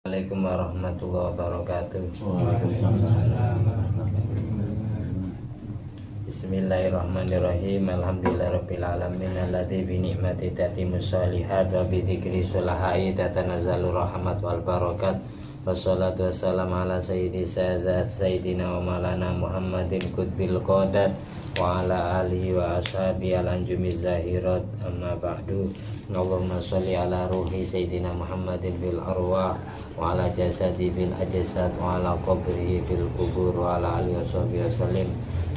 Assalamualaikum warahmatullahi wabarakatuh. Bismillahirrahmanirrahim. Alhamdulillahirabbil alamin alladzi bi ni'mati tatimmus shalihat wa bi dzikri sulahai tatanazzalu rahmat wal barakat. Wassalatu wassalamu ala sayyidi sadat sayyidina wa maulana Muhammadin qutbil qadat wa ala alihi wa ashabi al-anjumiz zahirat amma ba'du. Allahumma sholli ala ruhi sayyidina Muhammadin fil arwah wa ala jasadi bil ajsad wa ala qabrihi fil kubur wa ala alihi washabihi wasallim.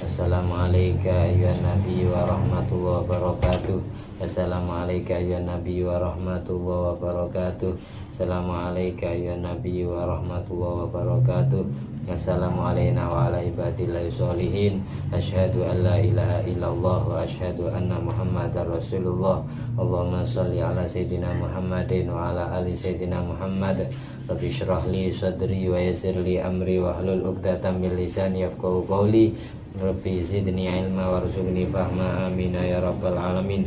Assalamualaikum ayyuhan nabi wa rahmatullahi wabarakatuh. Assalamualaikum ayyuhan nabi wa rahmatullahi wabarakatuh. Assalamualaikum ayyuhan nabi wa rahmatullahi wabarakatuh. Assalamualaikum wa ala ibadillahi sholihin. Asyhadu an la ilaha illallah wa asyhadu anna muhammadar rasulullah. Allahumma sholli ala sayyidina Muhammadin wa ala ali sayyidina Muhammad. Rabbi shrah li sadri wa yassir li amri wa hlul 'uqdatam min lisani yafqahu qawli. Rabbi zidni ilma warzuqni fahma, amin ya rabbal alamin.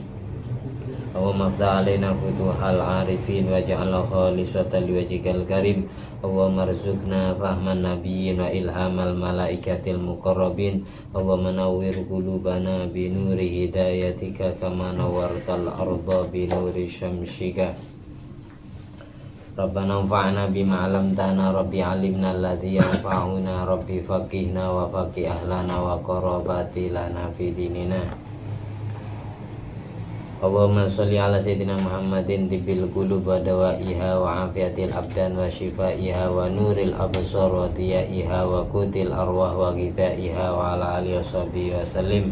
Allahumma ftah alaina futuhal arifin waj'alna khalisatan liwajhikal karim. Allahumma rzuqna fahman nabiyyin wa ilhamal malaikatil muqarrabin. Allahumma nawwir qulubana bi nuri hidayatika kama nawwartal arda bi nuri syamsika. Rabbana anfa'na bima 'allamtana, Rabbi 'allimna alladzi yanfa'una, Rabbi faqihna wa faqih ahlana wa qarabati lana fi dinina. Allahumma sholli ala sayyidina Muhammadin tibbil qulub wa dawaiha wa afiatil abdan wa shifaiha wa nuril absar wa diyaiha wa qutil arwah wa ghidaiha wa ala alihi washabihi wasallim.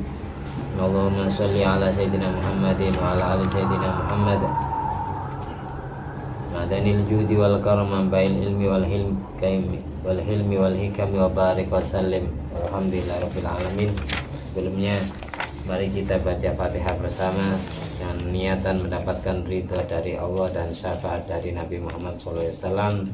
Allahumma sholli ala sayyidina Muhammadin wa ala ali sayyidina Muhammad. Madanil judi wal karam bail ilmi wal hilmi wal hikami wa barik wa sallim. Alhamdulillahirabbil alamin. Sebelumnya mari kita baca Fatihah bersama dan niatan mendapatkan ridha dari Allah dan syafaat dari Nabi Muhammad SAW,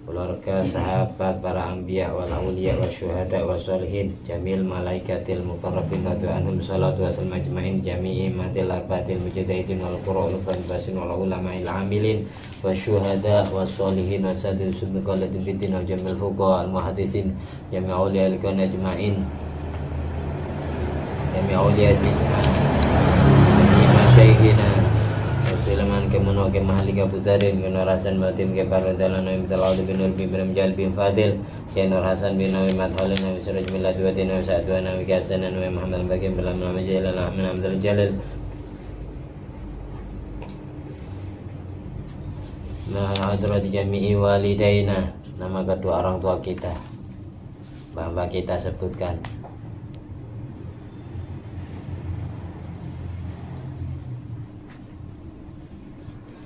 keluarga, sahabat, para anbiya wal auliya wa syuhada wa sholihin, jamil malaikatil muqarrabin wa anhum salatu wasallam ajmain, jami'i matil arbatil mujahidin wal qur'an basin wal ulama'il amilin wa syuhada wa sholihin wa sadil sunniqalatin fitin wa jamil fuqa al muhadisin, jami' auliya al-kan ajmain, jami' auliya tis'an Syekhina Sulaiman kemuno ke mahalika putarin Nur Hasan batim ke parudalan Nabi Talawadu bin Nur bin Jal bin Fadil Syekh Nur Hasan bin Nabi Madhalin Nabi Suraj bin Ladwati Nabi Sa'adwa Nabi Kasan Nabi Muhammad Bakim Bilam Nabi Jalal Ahmin Abdul Jalil Ma'adrat jami'i walidaina, nama kedua orang tua kita, bapak kita sebutkan.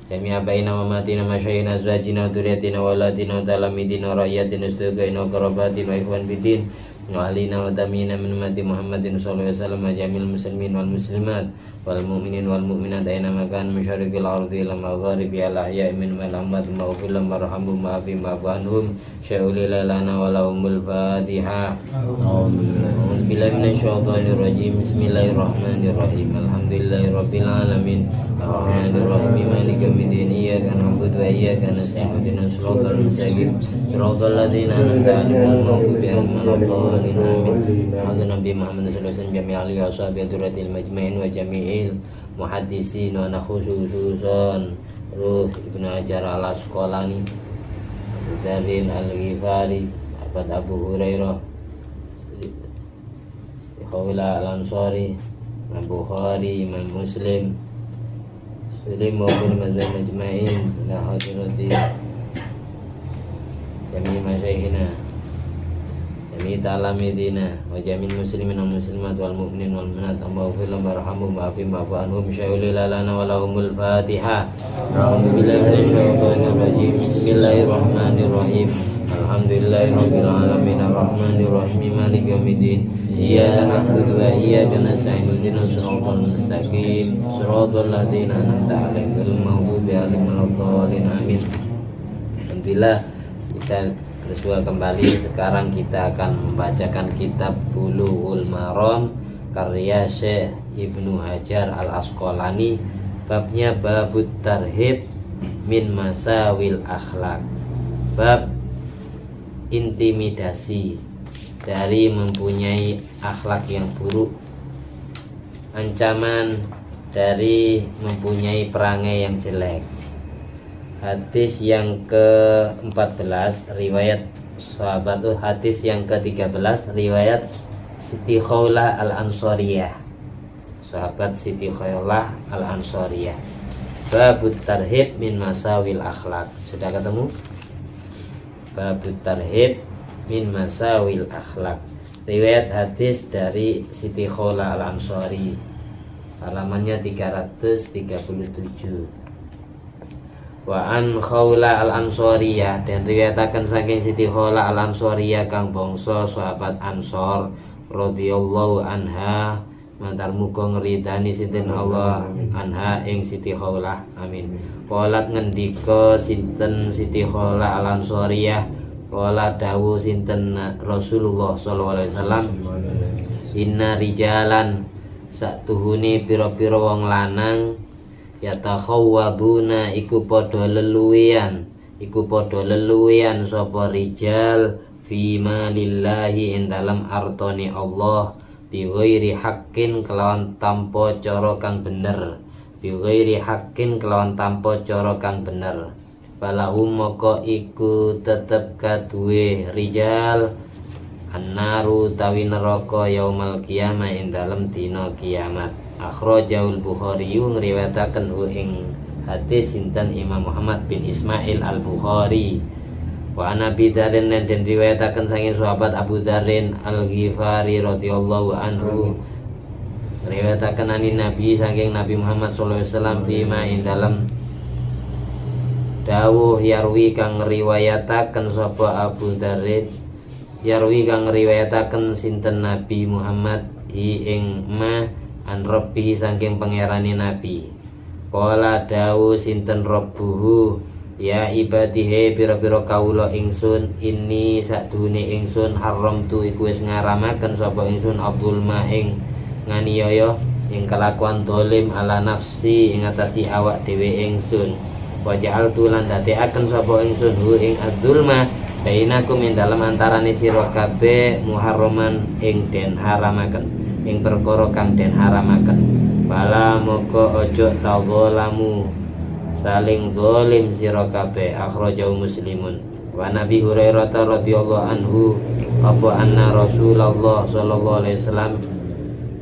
Jami' abaina wa matina masyayina azwajina wa duriyatina wa walatina wa talamidina wa ra'yatina ustugaina wa karabatina wa ikhwan bidin wa ahlina wa tamina min ummati Muhammadin sallallahu alaihi wasallam wa jamil muslimin wal muslimat wal mu'minin wal mu'minat aina makan masyariqil ardi ila magharibi ala ahya'i min wal amwat maghfir lahum warhamhum wa'afihim wa'fu anhum sya'uli lana wa lahumul Fatihah. A'udzu billahi minasyaitonir rajim. Bismillahirrahmanirrahim. Alhamdulillahirabbil alamin. Ar-Rahmanir-Rahim. Maliki yaumiddin. Iyyaka na'budu wa iyyaka nasta'in. Ihdinas siratal mustaqim. Siratal ladzina an'amta 'alaihim ghairil maghdubi 'alaihim waladdallin. Amin. Nabi Muhammad sallallahu alaihi wasallam jami'a alihi wa sahbihi duratil majma'in wa jami'il muhaddisin wa nakhususun Ruh Ibnu Hajar al-Asqalani, Abu Darin al-Ghifari, sahabat Abu Hurairah, Khawla al-Ansari, Imam Bukhari, Imam Muslim, Muslim maupun mazhab majma'in la hadirati jami' masyayikhina jami' talamidina wa jami' muslimin wal muslimat wal mu'minin wal mu'minat Allahumma fil warhamhum wa'afihim wa'fu anhum sya'uli lana wa lahumul Fatihah. A'udzu billahi minasyaitonir rajim. Bismillahirrahmanirrahim. Alhamdulillahirabbil alamin. Ar-Rahmanir Rahim. Maliki yaumiddin. Iyyaka na'budu wa iyyaka nasta'in. Ihdinas siratal mustaqim. Siratal ladzina an'amta 'alaihim ghairil maghdubi 'alaihim waladdallin. Amin. Alhamdulillah, kita bersua kembali. Sekarang kita akan membacakan kitab Bulughul Maram karya Syekh Ibnu Hajar al-Asqalani. Babnya babut tarhib min masawil akhlak. Bab intimidasi dari mempunyai akhlak yang buruk, ancaman dari mempunyai perangai yang jelek. Hadis yang ke-14 riwayat sahabat hadis yang ke-13 riwayat Siti Khawlah Al-Ansariyah, sahabat Siti Khawlah Al-Ansariyah. Babut tarhib min masawil akhlak. Sudah ketemu? Babut tarhib min masawil akhlak. Riwayat hadis dari Siti Khawlah Al-Ansari, halamannya 337. Wa an Khawlah Al-Ansariyah, dan riwayataken saking Siti Khawlah Al-Ansariyah kang bangsa sahabat Ansor radhiyallahu anha, mantar muga ngridani sinten Allah anha ing Siti Khawlah, amin. Qalat ngendika sinten Siti Khawlah Al-Ansariyah, qala dawuh sinten Rasulullah sallallahu alaihi wasallam, inna rijalan satuhune pira-pira wong lanang yatakhawwaduna iku padha leluwian sapa rijal fima lillahi ing dalam artone Allah bi ghairi haqqin kelawan tanpa cara kang bener, bi ghairi haqqin kelawan tanpa cara kang bener. Balahum moko iku tetep kaduwe rijal annaru tawi neraka yaumal qiyamah ing dalem dina kiamat. Akhrajaul Bukhari ngriwayataken ing hadis sinten Imam Muhammad bin Ismail Al-Bukhari. Wa Nabi Darin dan riwayataken saking sahabat Abu Darin Al-Ghifari radhiyallahu anhu, riwayataken ani Nabi saking Nabi Muhammad sallallahu alaihi wasallam bima ing dalem dawuh yarwi kang riwayataken sapa Abu Darin, yarwi kang riwayataken sinten Nabi Muhammad ing ma an rabbi saking pangerane Nabi. Qala dawuh sinten rabbuhu, ya ibadihe pira-pira kawula ingsun, ini sakdune ingsun haramtu iku wis ngaramaken sapa ingsun Abdul ma ing nganiaya ing kelakuan dolim ala nafsi ing atasi awak dhewe ingsun. Wa ja'altu lan dadekaken sapa ingsun hu ing adzulma bainakum ing dalem antarane sira kabeh muharraman ing den haramaken, ing perkara kang den haramaken. Bala moko ojo tadzalamu saling zalim sira kabeh. Akhrajahu Muslimun. Wa Nabi Hurairah radhiyallahu anhu apa anna Rasulullah sallallahu alaihi wasallam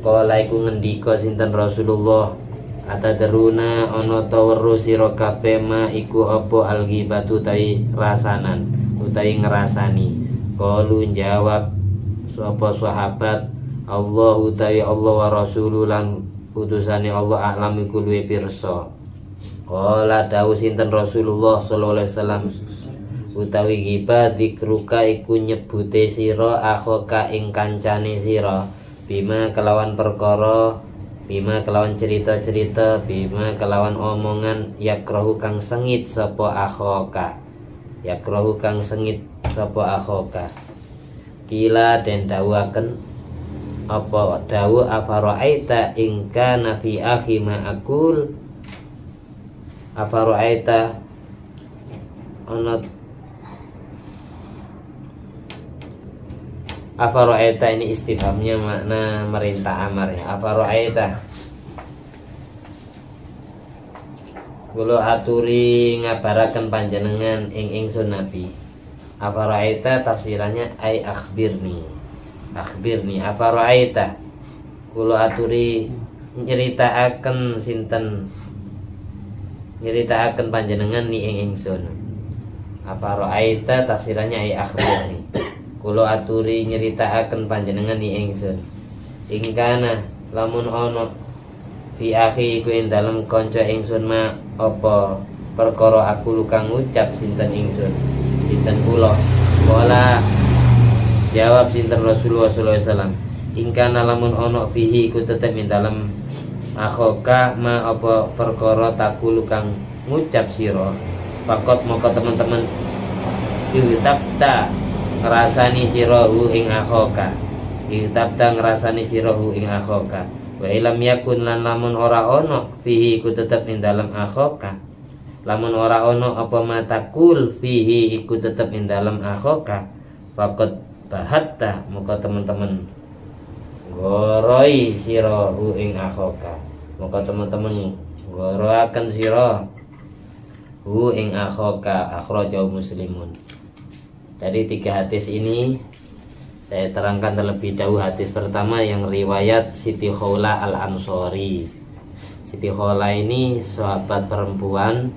kala iku ngendika sinten Rasulullah, atadruna ana ta weruh sira kabeh ma iku apa al-ghibatu utawi rasanan utawi ngrasani. Qalu jawab sapa sahabat, Allah utawi Allah wa rasuluh lan utusane Allah a'lam iku luwih pirsa. Qala dawuh sinten Rasulullah sallallahu alaihi wasallam, utawi ghibah dzikruka iku nyebute sira akhoka ing kancane sira bima kelawan perkara, bima kelawan cerita-cerita, bima kelawan omongan yakrahu kang sengit sapa akhoka, yakrahu kang sengit sapa akhoka. Kila den dawuhaken apa dawuh afara'aita in kana fi akhi ma aqul, afara'aita ana afara'aita ini istifhamnya makna merintah amar ya. Afara'aita kula aturi ngabaraken panjenengan ing ingsun Nabi. Afara'aita tafsirannya ai akhbirni, akhbirni. Afara'aita kula aturi nyeritaaken sinten, nyeritaaken panjenengan ni ing ingsun. Afara'aita tafsirannya ai akhbirni, kula aturi nyeritaaken panjenengan ni ingsun. Ing kana lamun ana fi akhi iku ing dalem kanca ingsun ma apa perkara aku kang ngucap sinten ingsun, sinten kula. Kala jawab sinten Rasulullah sallallahu alaihi wasallam, ing kana lamun ana fihi iku tetep ing dalem akhoka ma apa perkara takulu kang ngucap sira, pakot moko teman-teman yutabta ngrasani sirahu ing akhoka, yutabta ngrasani sirahu ing akhoka. Wa ilam yakun lan lamun ora ono fihi iku tetep ing dalam akhoka lamun ora ono apa matakul fihi iku tetep ing dalem akhoka faqad bahatta muka teman-teman goroi sira hu ing akhoka muka teman-teman goroaken sira hu ing akhoka akhrajahu muslimun. Dari 3 hadis ini saya terangkan terlebih dahulu hadis pertama yang riwayat Siti Khawla Al-Ansori. Siti Khawla ini sahabat perempuan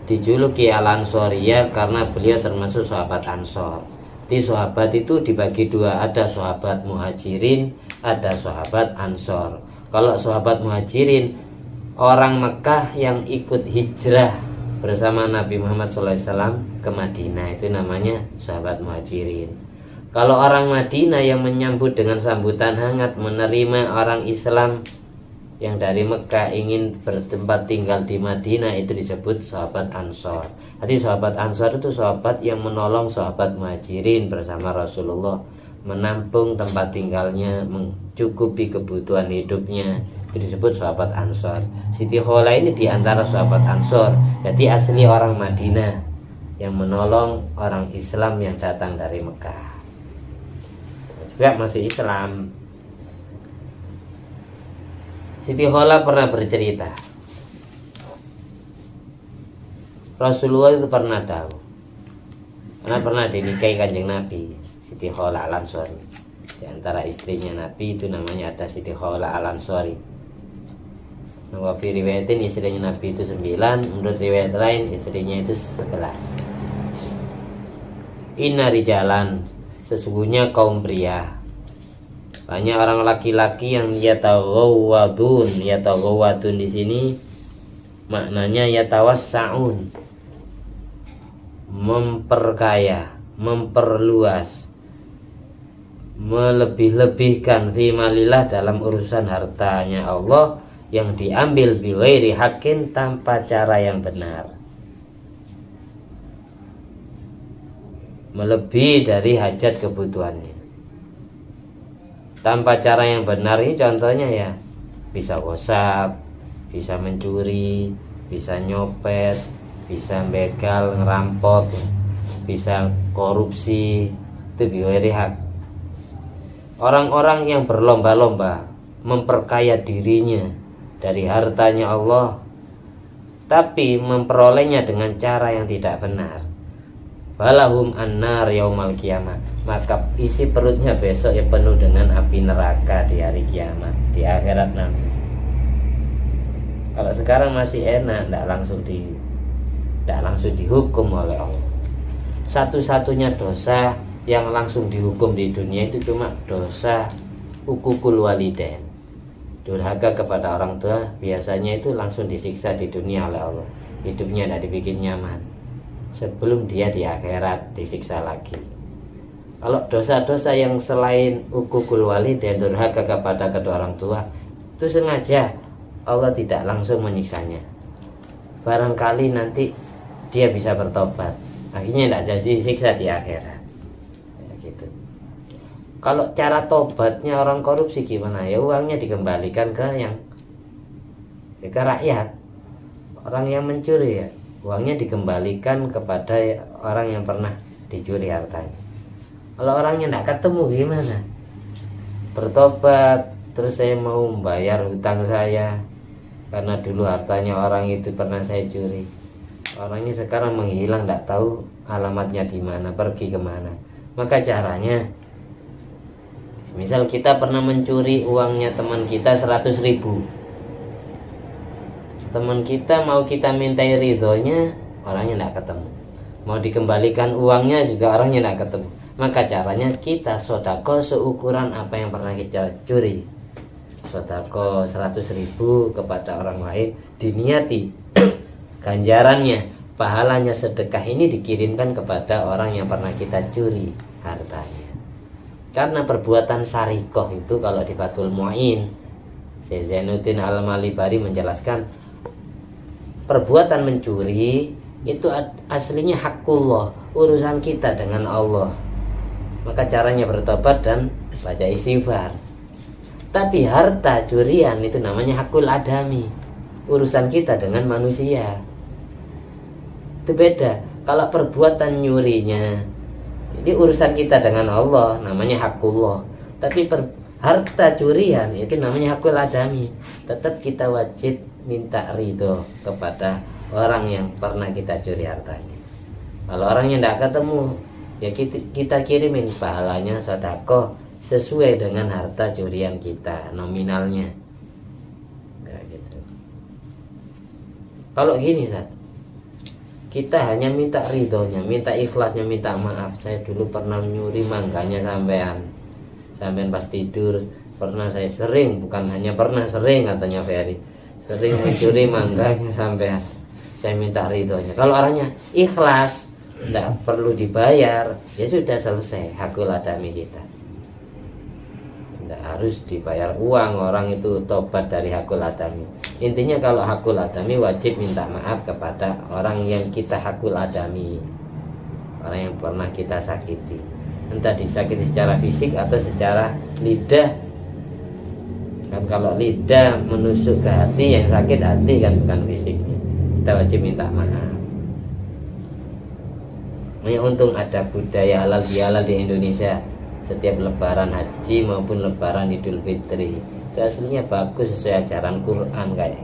dijuluki Al-Ansoriyah karena beliau termasuk sahabat Ansor. Di sahabat itu dibagi 2, ada sahabat Muhajirin, ada sahabat Ansor. Kalau sahabat Muhajirin orang Mekah yang ikut hijrah bersama Nabi Muhammad SAW ke Madinah, itu namanya sahabat Muhajirin. Kalau orang Madinah yang menyambut dengan sambutan hangat menerima orang Islam yang dari Mekah ingin bertempat tinggal di Madinah, itu disebut sahabat Ansor. Jadi sahabat Ansor itu sahabat yang menolong sahabat Muhajirin bersama Rasulullah, menampung tempat tinggalnya, mencukupi kebutuhan hidupnya, itu disebut sahabat Ansor. Siti Khawla ini diantara sahabat Ansor, jadi asli orang Madinah yang menolong orang Islam yang datang dari Mekah, juga masuk Islam. Siti Khawla pernah bercerita, Rasulullah itu pernah tahu, karena pernah dinikahi Kanjeng Nabi. Siti Khawla Al-Ansori, di antara istrinya Nabi itu namanya ada Siti Khawla Al-Ansori. Wa fi riwayatin istrinya Nabi itu 9, menurut riwayat lain istrinya itu 11. Inna rijalan, sesungguhnya kaum pria, banyak orang laki-laki yang yataghawwadun di sini maknanya yatawassaun, memperkaya, memperluas, melebih-lebihkan fi malillah dalam urusan hartanya Allah yang diambil bighairi haqqin, tanpa cara yang benar, melebihi dari hajat kebutuhannya tanpa cara yang benar. Ini contohnya ya, bisa gosap, bisa mencuri, bisa nyopet, bisa begal, ngerampok, bisa korupsi, itu bighairi haq. Orang-orang yang berlomba-lomba memperkaya dirinya dari hartanya Allah, tapi memperolehnya dengan cara yang tidak benar, falahum annar yaumal kiamah, maka isi perutnya besok ya penuh dengan api neraka di hari kiamat, di akhirat nanti. Kalau sekarang masih enak, tidak langsung dihukum oleh Allah. Satu-satunya dosa yang langsung dihukum di dunia itu cuma dosa uququl walidain, durhaka kepada orang tua. Biasanya itu langsung disiksa di dunia oleh Allah, hidupnya tidak dibikin nyaman, sebelum dia di akhirat disiksa lagi. Kalau dosa-dosa yang selain uququl walidain, durhaka kepada kedua orang tua, itu sengaja Allah tidak langsung menyiksanya. Barangkali nanti dia bisa bertobat, akhirnya tidak jadi disiksa di akhirat. Kalau cara tobatnya orang korupsi gimana? Ya uangnya dikembalikan ke rakyat. Orang yang mencuri ya uangnya dikembalikan kepada orang yang pernah dicuri hartanya. Kalau orangnya tidak ketemu gimana? Bertobat, terus saya mau membayar hutang saya karena dulu hartanya orang itu pernah saya curi. Orangnya sekarang menghilang, tidak tahu alamatnya di mana, pergi kemana. Maka caranya, misal kita pernah mencuri uangnya teman kita 100.000, teman kita mau kita mintai ridhonya, orangnya tidak ketemu. Mau dikembalikan uangnya juga orangnya tidak ketemu. Maka caranya kita sodako seukuran apa yang pernah kita curi. Sodako 100.000 kepada orang lain, diniati ganjarannya, pahalanya sedekah ini dikirimkan kepada orang yang pernah kita curi hartanya. Karena perbuatan sarikoh itu kalau di Fathul Mu'in, Syekh Zainuddin Al-Malibari menjelaskan, perbuatan mencuri itu aslinya hakullah, urusan kita dengan Allah. Maka caranya bertobat dan baca istighfar. Tapi harta curian itu namanya hakul adami, urusan kita dengan manusia. Itu beda. Kalau perbuatan nyurinya ini urusan kita dengan Allah, namanya hakullah. Tapi harta curian itu namanya hakul adami. Tetap kita wajib minta ridho kepada orang yang pernah kita curi hartanya. Kalau orangnya tidak ketemu, ya kita kirimin pahalanya sedekah sesuai dengan harta curian kita nominalnya. Ya, gitu. Kalau gini, Ustaz, kita hanya minta ridhonya, minta ikhlasnya, minta maaf. Saya dulu pernah nyuri mangganya sampean pas tidur. Pernah saya sering, bukan hanya pernah, sering katanya Ferry, sering mencuri mangganya sampean. Saya minta ridhonya. Kalau orangnya ikhlas, tidak perlu dibayar, ya sudah selesai hakul adami kita. Tidak harus dibayar uang, orang itu tobat dari hakul adami. Intinya kalau hakul adami wajib minta maaf kepada orang yang kita hakul adami, orang yang pernah kita sakiti, entah disakiti secara fisik atau secara lidah. Kan kalau lidah menusuk ke hati, yang sakit hati kan, bukan fisiknya. Kita wajib minta maaf. Ya, untung ada budaya halal bihalal di Indonesia. Setiap lebaran haji maupun lebaran Idul Fitri itu aslinya bagus, sesuai ajaran Quran. Kayak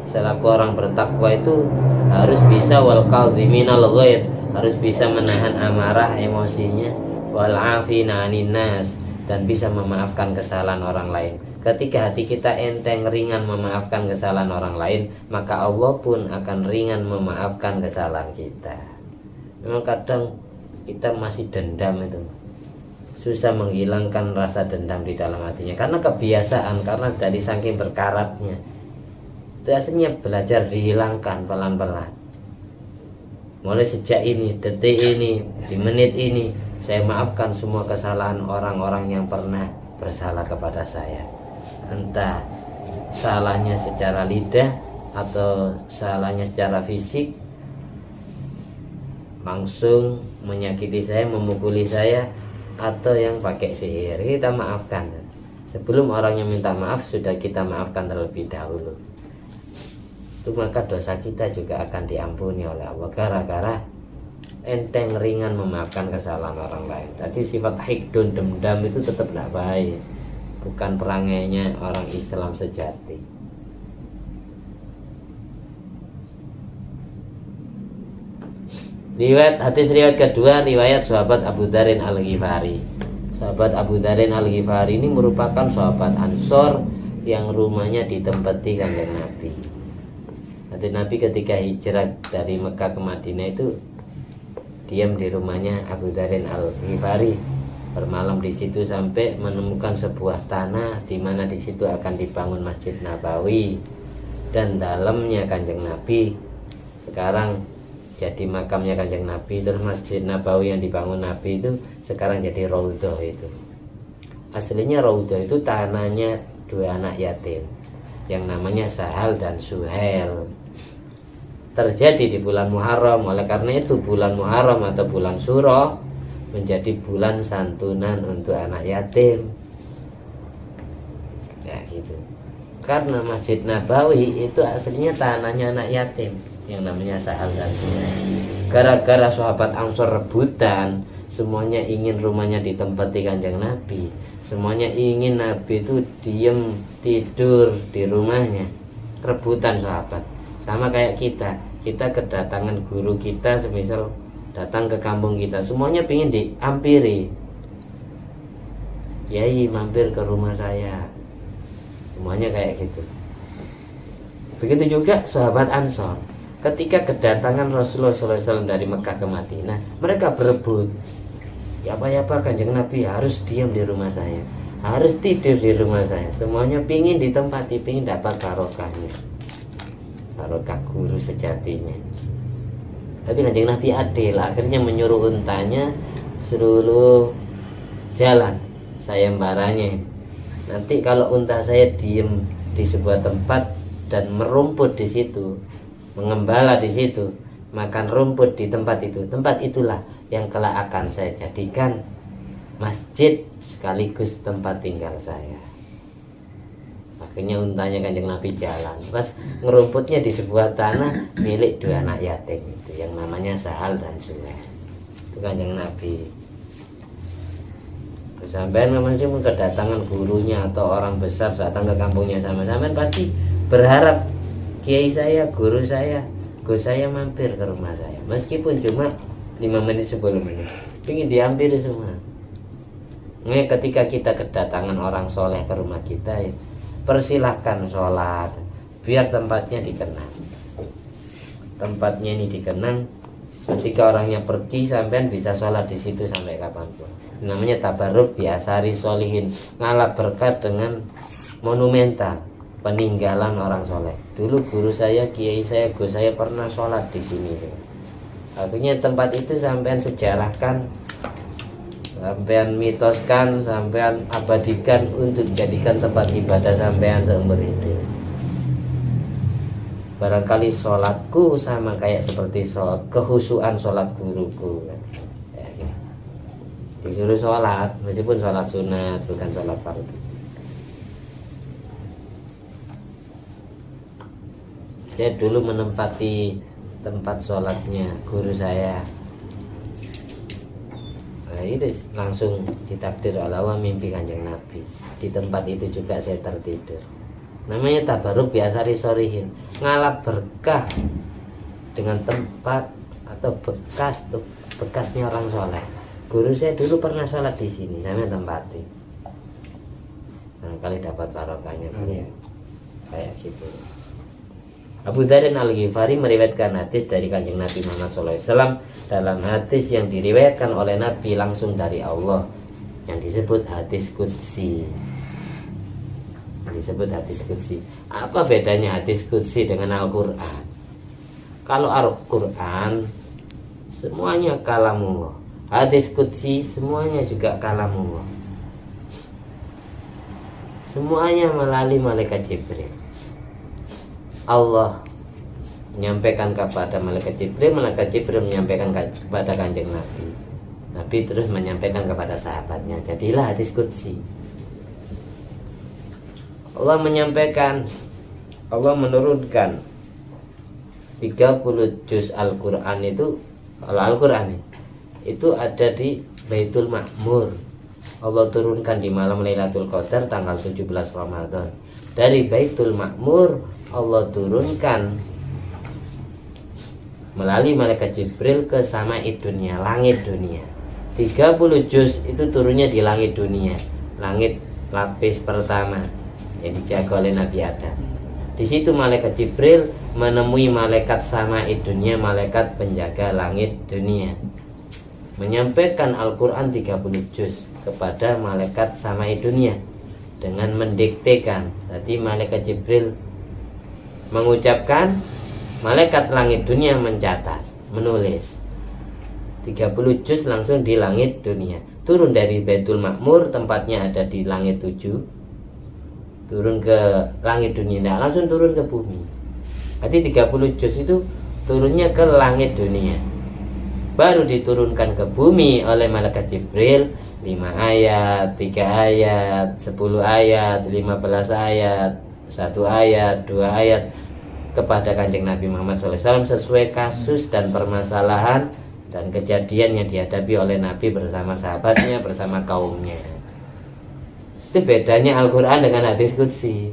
selaku orang bertakwa itu harus bisa wal kadhiminal ghaid, harus bisa menahan amarah emosinya, wal afina 'anin nas, dan bisa memaafkan kesalahan orang lain. Ketika hati kita enteng, ringan memaafkan kesalahan orang lain, maka Allah pun akan ringan memaafkan kesalahan kita. Memang kadang kita masih dendam, itu susah menghilangkan rasa dendam di dalam hatinya karena kebiasaan, karena dari saking berkaratnya. Itu aslinya belajar dihilangkan pelan-pelan. Mulai sejak ini, detik ini, di menit ini, saya maafkan semua kesalahan orang-orang yang pernah bersalah kepada saya. Entah salahnya secara lidah atau salahnya secara fisik, langsung menyakiti saya, memukuli saya, atau yang pakai sihir, kita maafkan. Sebelum orangnya minta maaf, sudah kita maafkan terlebih dahulu. Itu maka dosa kita juga akan diampuni oleh Allah, gara-gara enteng ringan memaafkan kesalahan orang lain. Tadi sifat hikdun, dendam itu tetap tidak baik, bukan perangainya orang Islam sejati. Hadis riwayat kedua, riwayat sahabat Abu Darin Al-Ghifari. Sahabat Abu Darin Al-Ghifari ini merupakan sahabat Ansor yang rumahnya ditempati Kanjeng Nabi. Nanti Nabi ketika hijrah dari Mekah ke Madinah itu diam di rumahnya Abu Darin Al-Ghifari, bermalam di situ sampai menemukan sebuah tanah di mana di situ akan dibangun Masjid Nabawi, dan dalamnya Kanjeng Nabi sekarang jadi makamnya Kanjeng Nabi. Terus Masjid Nabawi yang dibangun Nabi itu sekarang jadi Raudhah. Itu aslinya Raudhah itu tanahnya dua anak yatim yang namanya Sahal dan Suhail. Terjadi di bulan Muharram. Oleh karena itu bulan Muharram atau bulan Suro menjadi bulan santunan untuk anak yatim. Ya gitu. Karena Masjid Nabawi itu aslinya tanahnya anak yatim yang namanya Sahal dan Suhail. Gara-gara sahabat Ansor rebutan, semuanya ingin rumahnya ditempati Kanjeng Nabi, semuanya ingin Nabi itu diem tidur di rumahnya. Rebutan sahabat. Sama kayak kita kedatangan guru kita, semisal datang ke kampung kita, semuanya ingin diampiri. Yai mampir ke rumah saya, semuanya kayak gitu. Begitu juga sahabat Ansor. Ketika kedatangan Rasulullah SAW dari Mekah ke Madinah, mereka berebut. Ya apa Kanjeng Nabi harus diam di rumah saya, harus tidur di rumah saya. Semuanya pingin ditempati, pingin dapat barokahnya, barokah guru sejatinya. Tapi Kanjeng Nabi adil, akhirnya menyuruh untanya seluruh jalan sayembaranya. Nanti kalau unta saya diem di sebuah tempat dan merumput di situ, mengembala di situ, makan rumput di tempat itu, tempat itulah yang kelak akan saya jadikan masjid sekaligus tempat tinggal saya. Akhirnya untanya Kanjeng Nabi jalan, pas ngerumputnya di sebuah tanah milik 2 anak yatim itu yang namanya Sahal dan Suhail. Itu Kanjeng Nabi. Sampai namanya kedatangan gurunya atau orang besar datang ke kampungnya sama-sama, pasti berharap kiai saya, guru saya, Gus saya mampir ke rumah saya, meskipun cuma 5 menit 10 menit, ingin diambil semua. Nah, ketika kita kedatangan orang soleh ke rumah kita, ya, persilahkan sholat, biar tempatnya dikenang. Tempatnya ini dikenang, ketika orangnya pergi sampean bisa sholat di situ sampai kapanpun. Namanya tabarruk biasari solihin, ngalap berkat dengan monumental peninggalan orang soleh. Dulu guru saya, kiai saya, gus saya pernah sholat di sini. Akhirnya tempat itu sampean sejarahkan, sampean mitoskan, sampean abadikan untuk dijadikan tempat ibadah sampean seumur hidup. Barangkali sholatku sama kayak seperti kehusuan sholat guruku. Ya, gitu. Disuruh sholat, meskipun sholat sunat bukan sholat fardu. Dia dulu menempati tempat sholatnya guru saya. Nah, itu langsung ditakdir Allah mimpi Kanjeng Nabi. Di tempat itu juga saya tertidur. Namanya tabarruk biasa risorihin, ngalap berkah dengan tempat atau bekasnya orang soleh. Guru saya dulu pernah sholat di sini, saya tempati. Nah, kali dapat barokahnya beliau. Kayak gitu. Abu Dzar Al-Ghifari meriwayatkan hadis dari Kanjeng Nabi Muhammad SAW dalam hadis yang diriwayatkan oleh Nabi langsung dari Allah yang disebut hadis qudsi. Disebut hadis qudsi. Apa bedanya hadis qudsi dengan Al-Qur'an? Kalau Al-Qur'an semuanya kalamullah, hadis qudsi semuanya juga kalamullah. Semuanya melalui malaikat Jibril. Allah menyampaikan kepada malaikat Jibril menyampaikan kepada Kanjeng Nabi. Nabi terus menyampaikan kepada sahabatnya. Jadilah hadis qudsi. Allah menyampaikan, Allah menurunkan 30 juz Al-Quran itu. Kalau Al-Quran itu ada di Baitul Ma'mur. Allah turunkan di malam Lailatul Qadar tanggal 17 Ramadan. Dari Baitul Ma'mur Allah turunkan melalui malaikat Jibril ke sama'id dunia, langit dunia. 30 juz itu turunnya di langit dunia, langit lapis pertama yang dijaga oleh Nabi Adam. Di situ malaikat Jibril menemui malaikat sama'id dunia, malaikat penjaga langit dunia, menyampaikan Al-Quran 30 juz kepada malaikat sama'id dunia dengan mendiktekan. Jadi malaikat Jibril mengucapkan, malaikat langit dunia mencatat, menulis 30 juz langsung di langit dunia. Turun dari Baitul Ma'mur, tempatnya ada di langit 7, turun ke langit dunia, nah, langsung turun ke bumi. Jadi 30 juz itu turunnya ke langit dunia, baru diturunkan ke bumi oleh malaikat Jibril 5 ayat, 3 ayat, 10 ayat, 15 ayat, 1 ayat, 2 ayat kepada Kanjeng Nabi Muhammad SAW sesuai kasus dan permasalahan dan kejadian yang dihadapi oleh Nabi bersama sahabatnya, bersama kaumnya. Itu bedanya Al-Quran dengan hadis qudsi.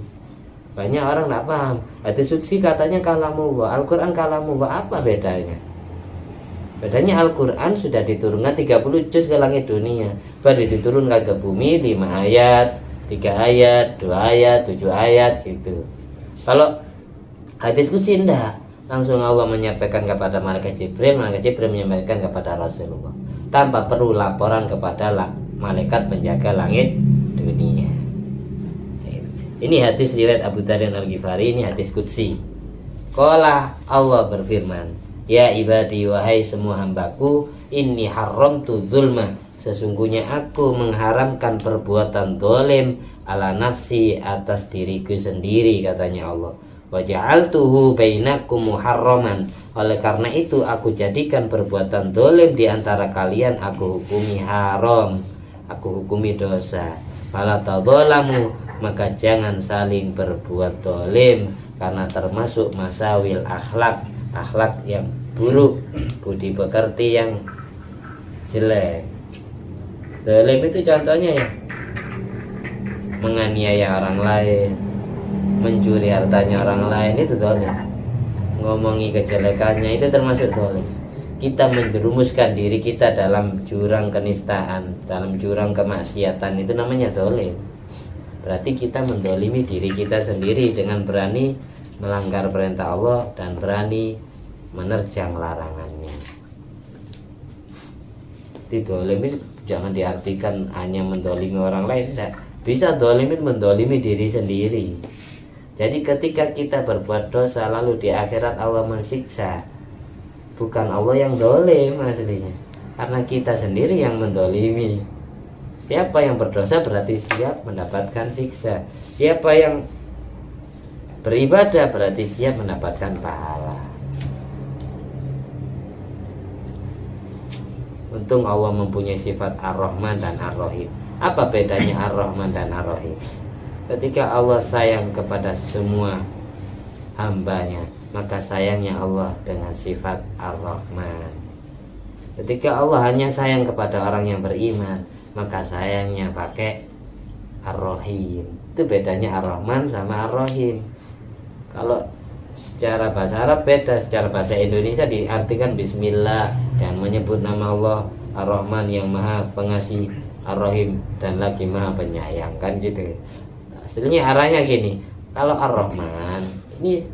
Banyak orang tidak paham. Hadis qudsi katanya kalamullah, Al-Quran kalamullah. Apa bedanya? Bedanya Al-Quran sudah diturunkan 30 juz ke langit dunia, baru diturunkan ke bumi 5 ayat, 3 ayat, 2 ayat, 7 ayat gitu. Kalau hadis qudsi enggak, langsung Allah menyampaikan kepada malaikat Jibril menyampaikan kepada Rasulullah tanpa perlu laporan kepada malaikat penjaga langit dunia. Ini hadis riwayat Abu Dzar Al-Ghifari, ini hadis qudsi. Qala, Allah berfirman, ya ibadi, wahai semua hambaku, inni haramtu dzulma, sesungguhnya aku mengharamkan perbuatan dolim ala nafsi, atas diriku sendiri, katanya Allah. Wa ja'altuhu bainakum muharraman, oleh karena itu aku jadikan perbuatan dolim di antara kalian aku hukumi haram, aku hukumi dosa. Fala tadzalamu, maka jangan saling berbuat dolim, karena termasuk masawil akhlak, akhlak yang buruk, budi pekerti yang jelek. Dolim itu contohnya ya, menganiaya orang lain, mencuri hartanya orang lain, itu dolim. Ngomongi kejelekannya itu termasuk dolim. Kita menjerumuskan diri kita dalam jurang kenistaan, dalam jurang kemaksiatan, itu namanya dolim. Berarti kita mendolimi diri kita sendiri dengan berani melanggar perintah Allah dan berani menerjang larangannya. Jadi dolim itu jangan diartikan hanya mendolimi orang lain, tidak. Bisa dolimin mendolimi diri sendiri. Jadi ketika kita berbuat dosa lalu di akhirat Allah mensiksa, bukan Allah yang dolim aslinya, karena kita sendiri yang mendolimi. Siapa yang berdosa berarti siap mendapatkan siksa. Siapa yang beribadah berarti siap mendapatkan pahala. Untung Allah mempunyai sifat Ar-Rahman dan Ar-Rahim. Apa bedanya Ar-Rahman dan Ar-Rahim? Ketika Allah sayang kepada semua hambanya, maka sayangnya Allah dengan sifat Ar-Rahman. Ketika Allah hanya sayang kepada orang yang beriman, maka sayangnya pakai Ar-Rahim. Itu bedanya Ar-Rahman sama Ar-Rahim. Kalau secara bahasa Arab beda, secara bahasa Indonesia diartikan Bismillah dan menyebut nama Allah Ar-Rahman yang maha pengasih, Ar-Rahim dan lagi maha penyayang, kan gitu. Aslinya arahnya gini, kalau Ar-Rahman ini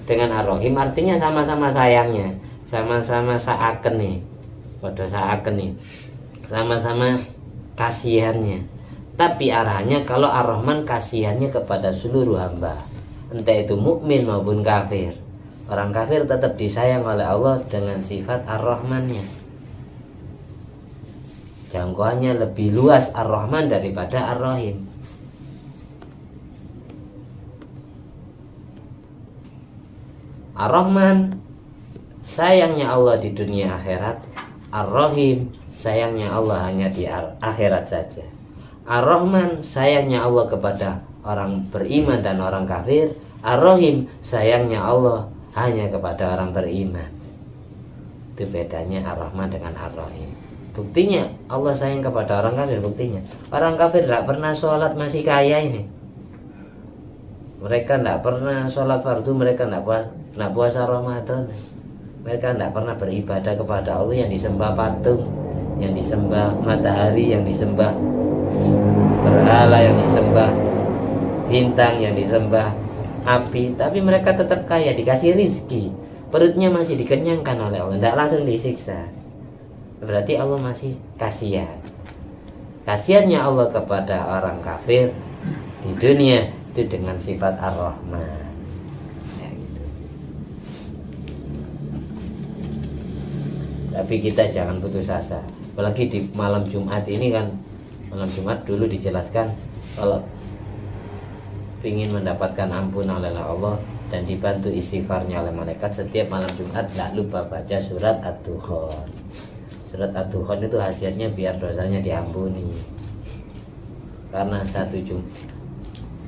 dengan Ar-Rahim artinya sama-sama sayangnya, sama-sama saaken nih, pada saaken nih, sama-sama kasihannya. Tapi arahnya kalau Ar-Rahman kasihannya kepada seluruh hamba, entah itu mukmin maupun kafir. Orang kafir tetap disayang oleh Allah dengan sifat Ar-Rahmannya. Jangkauannya lebih luas Ar-Rahman daripada Ar-Rahim. Ar-Rahman sayangnya Allah di dunia akhirat, Ar-Rahim sayangnya Allah hanya di akhirat saja. Ar-Rahman sayangnya Allah kepada orang beriman dan orang kafir, Ar-Rahim sayangnya Allah hanya kepada orang beriman. Itu bedanya Ar-Rahman dengan Ar-Rahim. Buktinya Allah sayang kepada orang kafir, buktinya orang kafir tidak pernah sholat masih kaya ini. Mereka tidak pernah sholat fardu, mereka tidak puasa Ramadan, mereka tidak pernah beribadah kepada Allah yang disembah patung, yang disembah matahari, yang disembah berhala, yang disembah bintang, yang disembah api. Tapi mereka tetap kaya, dikasih rizki, perutnya masih dikenyangkan oleh Allah, tidak langsung disiksa. Berarti Allah masih kasihan. Kasihannya Allah kepada orang kafir di dunia itu dengan sifat Ar-Rahman ya, gitu. Tapi kita jangan putus asa, apalagi di malam Jumat ini kan. Malam Jumat dulu dijelaskan kalau ingin mendapatkan ampun oleh Allah dan dibantu istighfarnya oleh malaikat, setiap malam Jumat tidak lupa baca surat Ad-Dukhan. Surat Ad-Dukhan itu khasiatnya biar dosanya diampuni. Karena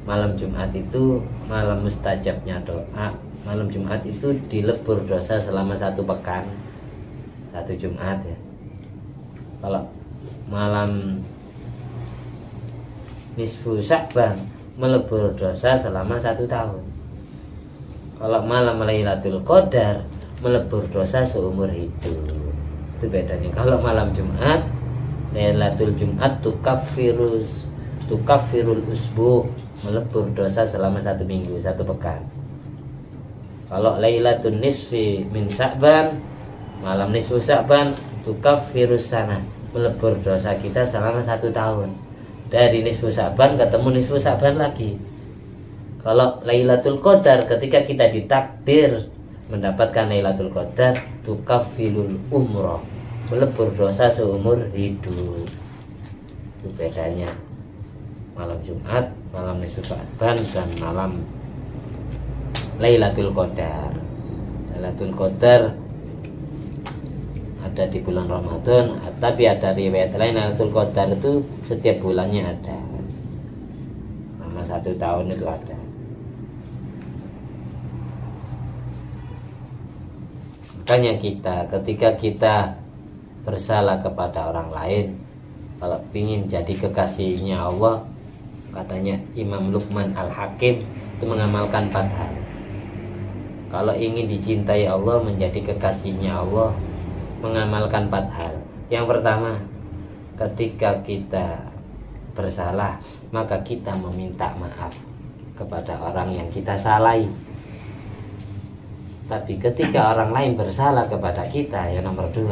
malam Jumat itu malam mustajabnya doa. Malam Jumat itu dilebur dosa selama 1 pekan, 1 Jumat ya. Kalau malam nisfu Sya'ban melebur dosa selama 1 tahun. Kalau malam Lailatul Qadar melebur dosa seumur hidup. Itu bedanya. Kalau malam Jumat, Lailatul Jumat tukaffirul usbu, melebur dosa selama 1 minggu, 1 pekan. Kalau Lailatul Nisfi min Sya'ban, malam nisfu Sya'ban, tukaffirus sana, melebur dosa kita selama 1 tahun. Dari nisfu Sya'ban ketemu nisfu Sya'ban lagi. Kalau Lailatul Qadar, ketika kita ditakdir mendapatkan Lailatul Qadar, tukaffilul umroh, melebur dosa seumur hidup. Itu bedanya malam Jumat, malam nisfu Sya'ban dan malam Lailatul Qadar. Lailatul Qadar ada di bulan Ramadan, tapi ada riwayat lain Lailatul Qadar itu setiap bulannya ada. selama 1 tahun itu ada. Makanya ketika kita bersalah kepada orang lain, kalau ingin jadi kekasihnya Allah, katanya Imam Luqman Al-Hakim itu mengamalkan 4 hal. Kalau ingin dicintai Allah, menjadi kekasihnya Allah, mengamalkan 4 hal. Yang pertama, ketika kita bersalah, maka kita meminta maaf kepada orang yang kita salahi. Tapi ketika orang lain bersalah kepada kita, yang nomor 2,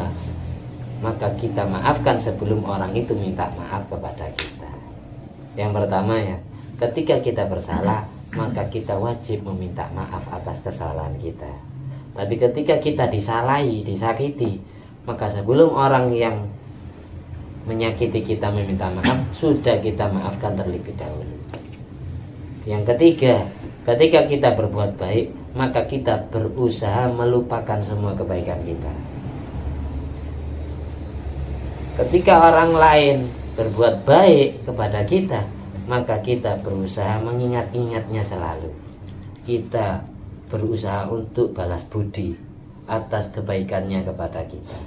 maka kita maafkan sebelum orang itu minta maaf kepada kita. Yang pertama ya, ketika kita bersalah, maka kita wajib meminta maaf atas kesalahan kita. Tapi ketika kita disalahi, disakiti, maka sebelum orang yang menyakiti kita meminta maaf, sudah kita maafkan terlebih dahulu. Yang ketiga, ketika kita berbuat baik, maka kita berusaha melupakan semua kebaikan kita. Ketika orang lain berbuat baik kepada kita, maka kita berusaha mengingat-ingatnya selalu. Kita berusaha untuk balas budi atas kebaikannya kepada kita.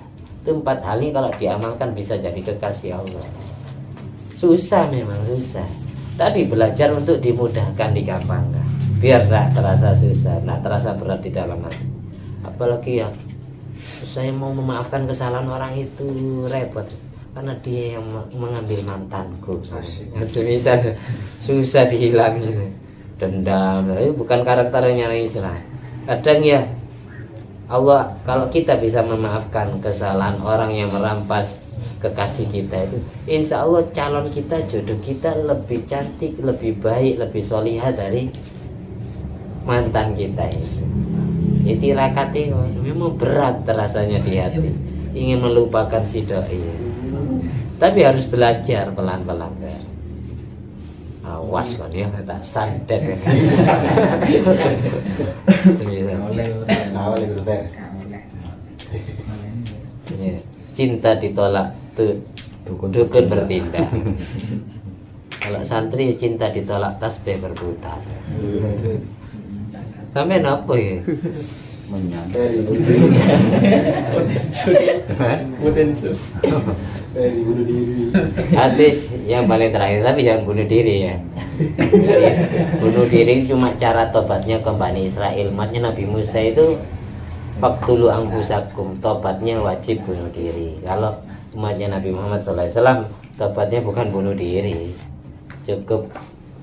Itu 4 hal ini kalau diamalkan bisa jadi kekasih Allah. Susah, memang susah, tapi belajar untuk dimudahkan, digampangkan, biar tidak terasa susah, tidak terasa berat di dalam hati. Apalagi ya, saya mau memaafkan kesalahan orang itu repot, karena dia yang mengambil mantanku. Semisal susah dihilangin, dendam, bukan karakternya Islam. Kadang ya Allah, kalau kita bisa memaafkan kesalahan orang yang merampas kekasih kita itu, insya Allah calon kita, jodoh kita lebih cantik, lebih baik, lebih solihah dari mantan kita itu. Itu rakatnya memang berat terasanya di hati, ingin melupakan si doi. Tapi harus belajar pelan-pelan. Awas kan ya, tak santet. Cinta ditolak tuh dukun bertindak. Kalau santri cinta ditolak tasbih berputar. Sampai apa ya? Hadis yang paling terakhir, tapi jangan bunuh diri ya. Jadi, bunuh diri cuma cara tobatnya ke Bani Israel. Umatnya Nabi Musa itu faqtulu anfusakum, tobatnya wajib bunuh diri. Kalau umatnya Nabi Muhammad SAW, tobatnya bukan bunuh diri, cukup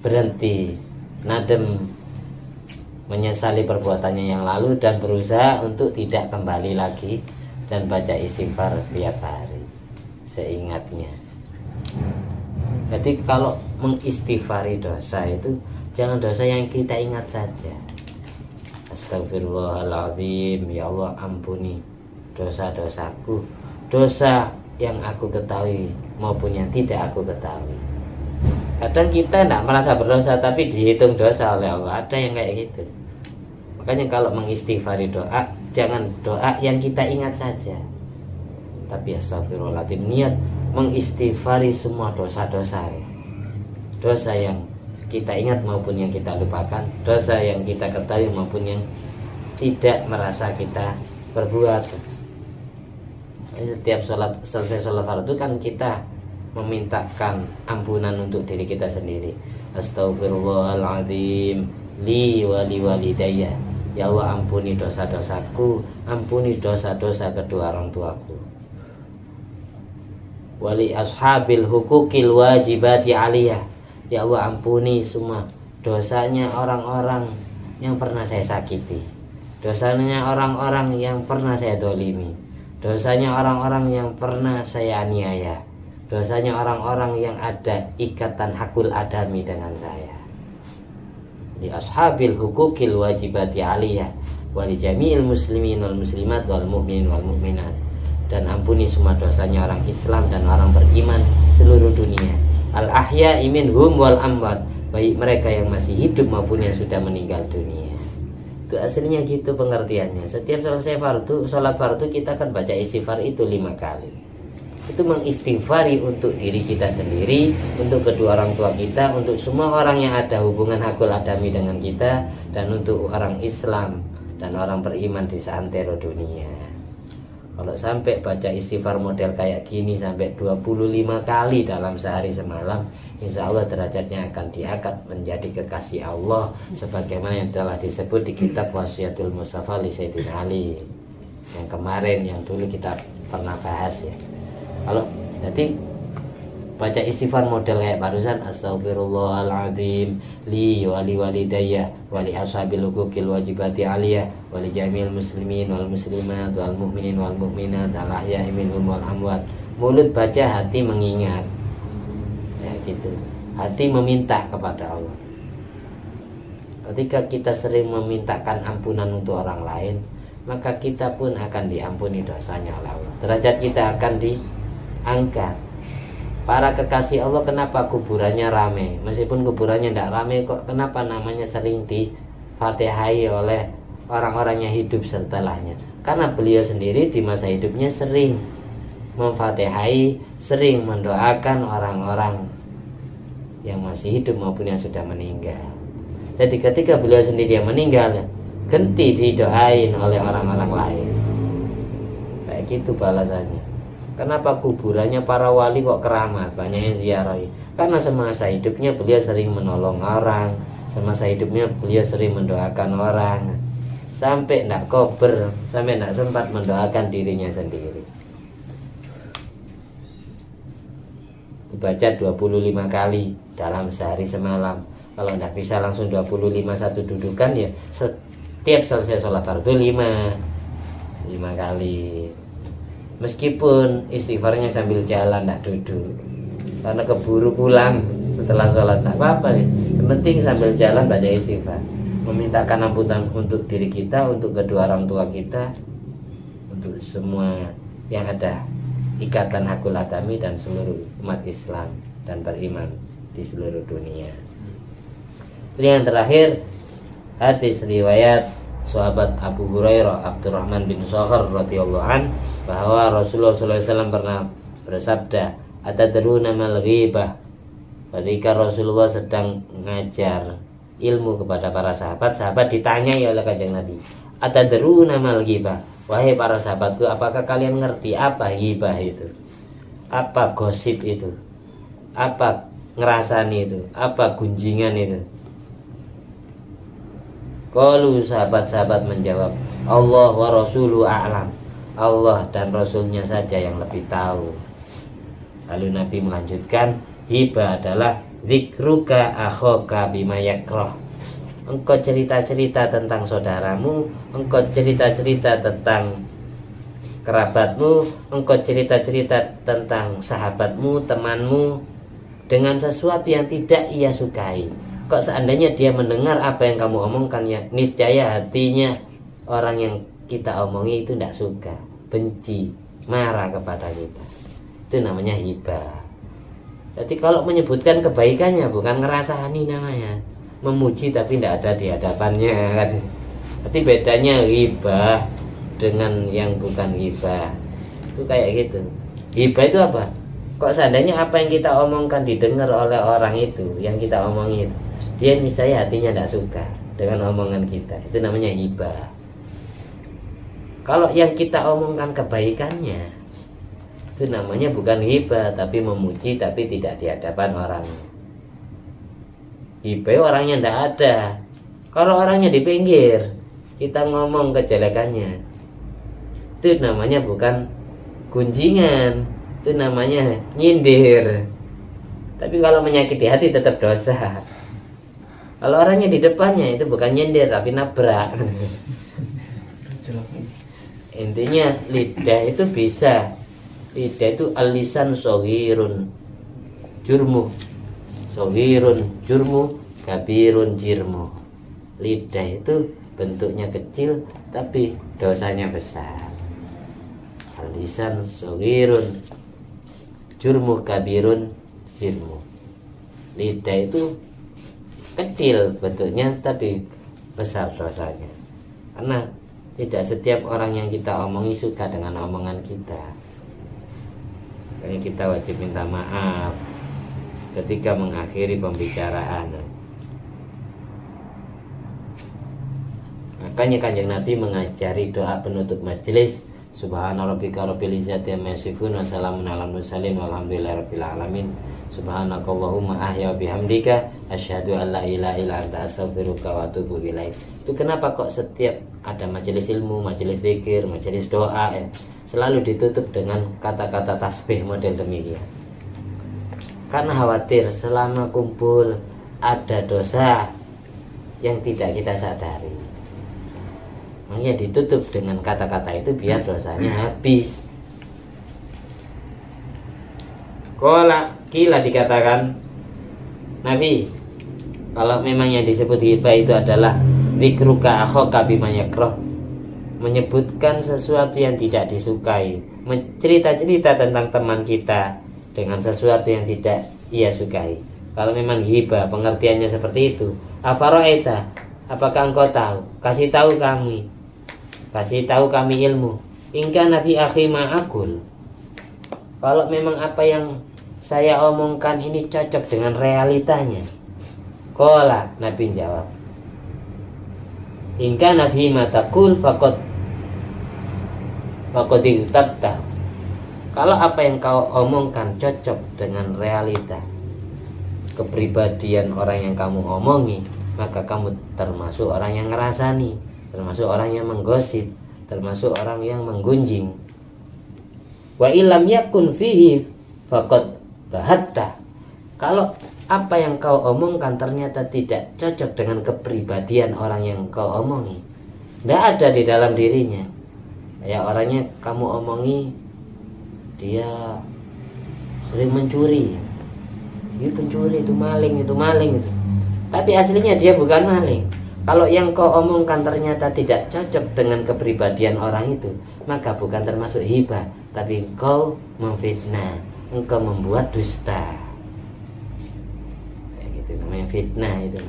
berhenti, nadem, menyesali perbuatannya yang lalu dan berusaha untuk tidak kembali lagi, dan baca istighfar setiap hari seingatnya. Jadi kalau mengistighfari dosa itu jangan dosa yang kita ingat saja. Astagfirullahaladzim, ya Allah ampuni dosa-dosaku, dosa yang aku ketahui maupun yang tidak aku ketahui. Kadang kita tidak merasa berdosa tapi dihitung dosa oleh Allah, ada yang kayak gitu. Makanya kalau mengistighfari doa, jangan doa yang kita ingat saja, tapi astagfirullahaladzim, niat mengistighfari semua dosa-dosa, dosa yang kita ingat maupun yang kita lupakan, dosa yang kita ketahui maupun yang tidak merasa kita berbuat. Setiap selesai sholat fardu kan kita memintakan ampunan untuk diri kita sendiri. Astagfirullahaladzim li wali walidayya, ya Allah ampuni dosa-dosaku, ampuni dosa-dosa kedua orang tuaku. Wali ashabil hukukil wajibati aliyah, ya Allah ampuni semua dosanya orang-orang yang pernah saya sakiti, dosanya orang-orang yang pernah saya dolimi, dosanya orang-orang yang pernah saya aniaya, dosanya orang-orang yang ada ikatan hakul adami dengan saya. Di ashabil hukukil wajibati aliyah wali jami'il muslimin wal muslimat wal mu'minin wal mu'minat, dan ampuni semua dosanya orang Islam dan orang beriman seluruh dunia, al ahya'i minhum wal amwat, baik mereka yang masih hidup maupun yang sudah meninggal dunia. Itu aslinya gitu pengertiannya. Setiap selesai fardu, sholat fardu, kita akan baca istighfar itu 5 kali. itu mengistighfari untuk diri kita sendiri, untuk kedua orang tua kita, untuk semua orang yang ada hubungan hakul adami dengan kita, dan untuk orang Islam dan orang beriman di seantero dunia. Kalau sampai baca istighfar model kayak gini sampai 25 kali dalam sehari semalam, insya Allah derajatnya akan diangkat menjadi kekasih Allah, sebagaimana yang telah disebut di kitab Wasiatul Mustafa li Sayyidina Ali yang kemarin, yang dulu kita pernah bahas ya. Kalau jadi baca istighfar model kayak barusan, astagfirullahaladzim li wali walidayya wali ashabil hukukil wajibati aliyah wali jamil muslimin wal muslimat wal mu'minin wal mu'minat al ahya'i minhum wal amwat. Mulut baca, hati mengingat ya gitu, hati meminta kepada Allah. Ketika kita sering memintakan ampunan untuk orang lain, maka kita pun akan diampuni dosanya oleh Allah, derajat kita akan diangkat. Para kekasih Allah, kenapa kuburannya rame? Meskipun kuburannya tidak rame, kok kenapa namanya sering difatihai oleh orang-orang yang hidup setelahnya? Karena beliau sendiri di masa hidupnya sering memfatihai, sering mendoakan orang-orang yang masih hidup maupun yang sudah meninggal. Jadi ketika beliau sendiri yang meninggal, genti didoain oleh orang-orang lain. Kayak gitu balasannya. Kenapa kuburannya para wali kok keramat, banyak yang ziarahi? Karena semasa hidupnya beliau sering menolong orang, semasa hidupnya beliau sering mendoakan orang, sampai tidak kober, sampai tidak sempat mendoakan dirinya sendiri. Dibaca 25 kali dalam sehari semalam. Kalau tidak bisa langsung 25 satu dudukan, ya setiap selesai sholat fardu 5 kali. Meskipun istighfarnya sambil jalan, tidak duduk, karena keburu pulang setelah sholat, tidak apa-apa ya. Yang penting sambil jalan baca istighfar, memintakan ampunan untuk diri kita, untuk kedua orang tua kita, untuk semua yang ada ikatan hakul adami dan seluruh umat Islam dan beriman di seluruh dunia. Yang terakhir, hadis riwayat sahabat Abu Hurairah Abdurrahman bin Sakhar radhiyallahu an, bahwa Rasulullah SAW pernah bersabda, atadruna mal ghibah. Ketika Rasulullah sedang mengajar ilmu kepada para sahabat, sahabat ditanyai oleh Kanjeng Nabi, atadruna mal ghibah, wahai para sahabatku, apakah kalian ngerti apa ghibah itu? Apa gosip itu? Apa ngerasani itu? Apa gunjingan itu? Qalu, sahabat-sahabat menjawab, Allah wa rasulu a'lam, Allah dan Rasulnya saja yang lebih tahu. Lalu Nabi melanjutkan, hibah adalah zikruka akhaka bima yakrah. Engkau cerita-cerita tentang saudaramu, engkau cerita-cerita tentang kerabatmu, engkau cerita-cerita tentang sahabatmu, temanmu, dengan sesuatu yang tidak ia sukai. Kok seandainya dia mendengar apa yang kamu omongkan, ya niscaya hatinya orang yang kita omongi itu tidak suka, benci, marah kepada kita. Itu namanya hibah. Jadi kalau menyebutkan kebaikannya, bukan ngerasani namanya, memuji tapi tidak ada di hadapannya kan. Tapi bedanya hibah dengan yang bukan hibah itu kayak gitu. Hibah itu apa? Kok seandainya apa yang kita omongkan didengar oleh orang itu, yang kita omongin, dia niscaya hatinya tidak suka dengan omongan kita, itu namanya hibah. Kalau yang kita omongkan kebaikannya, itu namanya bukan hibah, tapi memuji tapi tidak di hadapan orang. Hibah orangnya tidak ada. Kalau orangnya di pinggir, kita ngomong kejelekannya, itu namanya bukan gunjingan, itu namanya nyindir. Tapi kalau menyakiti hati tetap dosa. Kalau orangnya di depannya, itu bukan nyindir tapi nabrak. Intinya lidah itu bisa, lidah itu alisan soghirun jurmu, soghirun jurmu, kabirun jirmu. Lidah itu bentuknya kecil tapi dosanya besar. Alisan soghirun jurmu, kabirun jirmu. Lidah itu kecil bentuknya tapi besar dosanya. Karena tidak setiap orang yang kita omongi suka dengan omongan kita. Makanya kita wajib minta maaf ketika mengakhiri pembicaraan. Makanya Kanjeng Nabi mengajari doa penutup majelis, Subhana rabbika rabbil izzati amma yasifun wa salamun alal mursalin walhamdulillahi rabbil alamin. Subhanakallahumma ahya bihamdika asyhadu an la ilaha illa anta astaghfiruka wa atubu ilaik. Itu kenapa kok setiap ada majelis ilmu, majelis zikir, majelis doa selalu ditutup dengan kata-kata tasbih model demikian. Karena khawatir selama kumpul ada dosa yang tidak kita sadari. Makanya ditutup dengan kata-kata itu biar dosanya habis. Kila dikatakan Nabi, kalau memang yang disebut hibah itu adalah zikruka akhaka bima yakrah, menyebutkan sesuatu yang tidak disukai, mencerita-cerita tentang teman kita dengan sesuatu yang tidak ia sukai. Kalau memang hibah pengertiannya seperti itu, afaro'eta, apakah engkau tahu? Kasih tahu kami ilmu. Ingka nafi akhi ma'akul, kalau memang apa yang saya omongkan ini cocok dengan realitanya. Qala, Nabi jawab, ingka nafi matakul fakot tabta. Kalau apa yang kau omongkan cocok dengan realita kepribadian orang yang kamu omongi, maka kamu termasuk orang yang ngerasani, termasuk orang yang menggosip, termasuk orang yang menggunjing. Wa illam yakun fihi faqad bahatta. Kalau apa yang kau omongkan ternyata tidak cocok dengan kepribadian orang yang kau omongi, tidak ada di dalam dirinya. Ya, orangnya kamu omongi dia sering mencuri, itu pencuri, itu maling itu. Tapi aslinya dia bukan maling. Kalau yang kau omongkan ternyata tidak cocok dengan kepribadian orang itu, maka bukan termasuk hibah, tapi engkau memfitnah, engkau membuat dusta. Kayak gitu namanya fitnah itu.